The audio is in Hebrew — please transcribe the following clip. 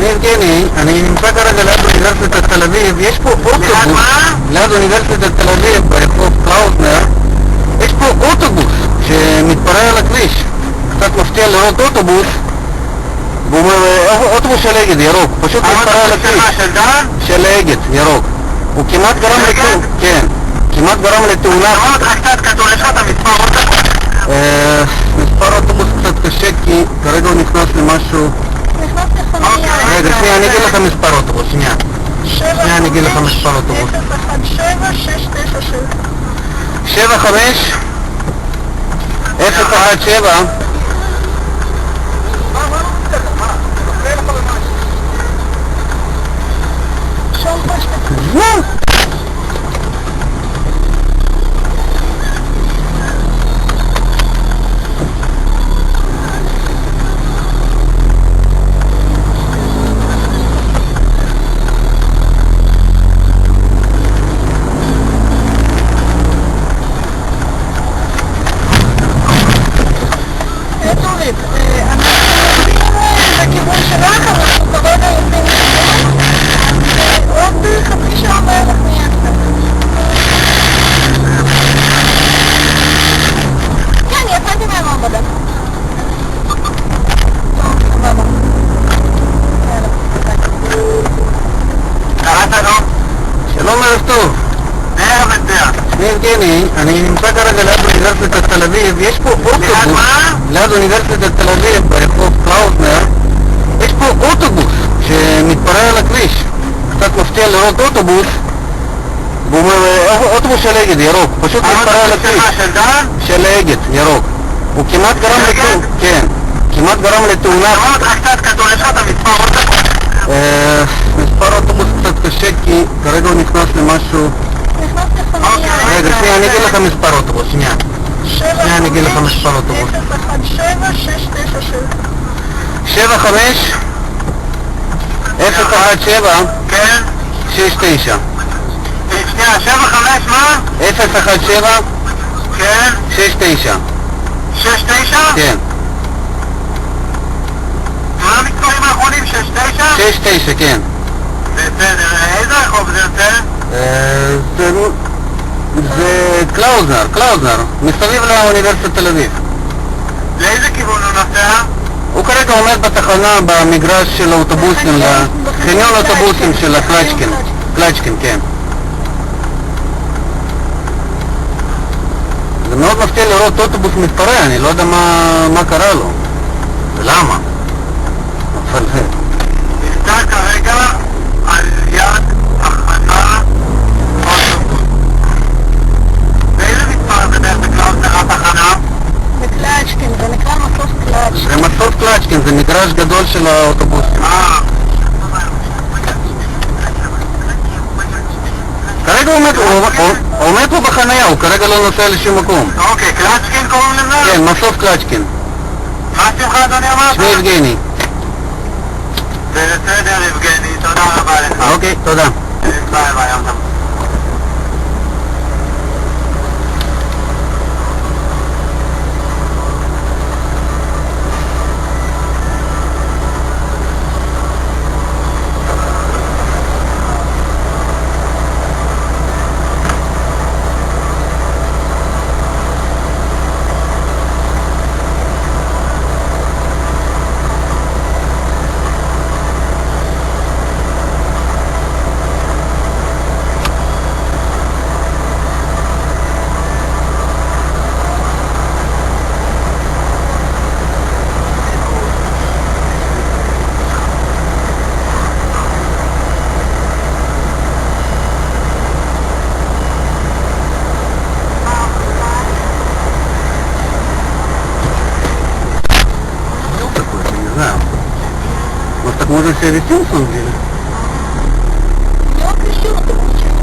יבגני, אני נמצא כרגע ליד אוניברסיטת תל אביב, יש פה אוטובוס, ליד אוניברסיטת תל אביב, ברחוב קלאוזנר, יש פה אוטובוס שמתפרע על הכביש. קצת מפתיע לראות אוטובוס, והוא אומר, אוטובוס של אגד, ירוק, פשוט מתפרע על הכביש. של דן? של אגד, ירוק. הוא כמעט גרם לתאונה, כן, כמעט גרם לתאונה. לראות לך קצת כתוב לך את המספר אוטובוס? מספר אוטובוס קצת קשה כי כרגע הוא נכנס למשהו. נכנס לחניה. רגע, שנייה, אני אגיד לך מספר אוטובוס, שנייה. שנייה, אני אגיד לך מספר אוטובוס. 017 017 בכיוון שלך, אבל אנחנו כרגע יוצאים לכיוון, עוד חצי שעה בערך נהיה קצת. כן, יצאתי מהמעבדה. טוב, סבבה. יאללה, קראת לו? שלום ערב טוב. ערב מצוין. שמי יבגני, אני נמצא כרגע ליד אוניברסיטת תל אביב, יש פה אוטובוס, ליד אוניברסיטת תל אביב, ברחוב קלאוזנר, יש פה אוטובוס שמתפרע על הכביש. קצת מפתיע לראות אוטובוס, והוא אומר, אוטובוס של אגד, ירוק, פשוט מתפרע על הכביש. של דן? של אגד, ירוק. הוא כמעט גרם לתאונה, כן, כמעט גרם לתאונה. לראות לך קצת כתוב לך את המספר אוטובוס? מספר אוטובוס קצת קשה כי כרגע הוא נכנס למשהו. נכנס לחניה. רגע, שנייה, אני אגיד לך מספר אוטובוס, שנייה. שנייה, אני אגיד לך מספר אוטובוס. 75 017 כן? 69 שנייה, 75 מה? 017 כן? 69 69? כן, מה המספרים האחרונים? 69? 69, כן. בסדר, איזה רחוב זה יוצא? זה קלאוזנר, מסביב לאוניברסיטת תל אביב. לאיזה כיוון הוא נוסע? הוא כרגע עומד בתחנה במגרש של האוטובוסים, חניון האוטובוסים של קלצ'קין, כן. זה מאוד מפתיע לראות אוטובוס מתפרע, אני לא יודע מה קרה לו ולמה. אבל נמצא כרגע על יד תחנה אוטובוס. באיזה מספר זה בעצם קלאוזנר התחנה? בקלצ'קין, זה נקרא מסוף קלצ'קין. זה מסוף קלצ'קין, זה מגרש גדול של האוטובוסים. כרגע הוא עומד פה בחניה, הוא כרגע לא נוסע לשום מקום. אוקיי, קלצ'קין קוראים לזה? כן, מסוף קלצ'קין. מה שמך אדוני אמרת? שמי יבגני. זה בסדר יבגני, תודה רבה לך. אוקיי, תודה. ביי ביי, יום טוב. Может, так можно себе Симпсон взяли?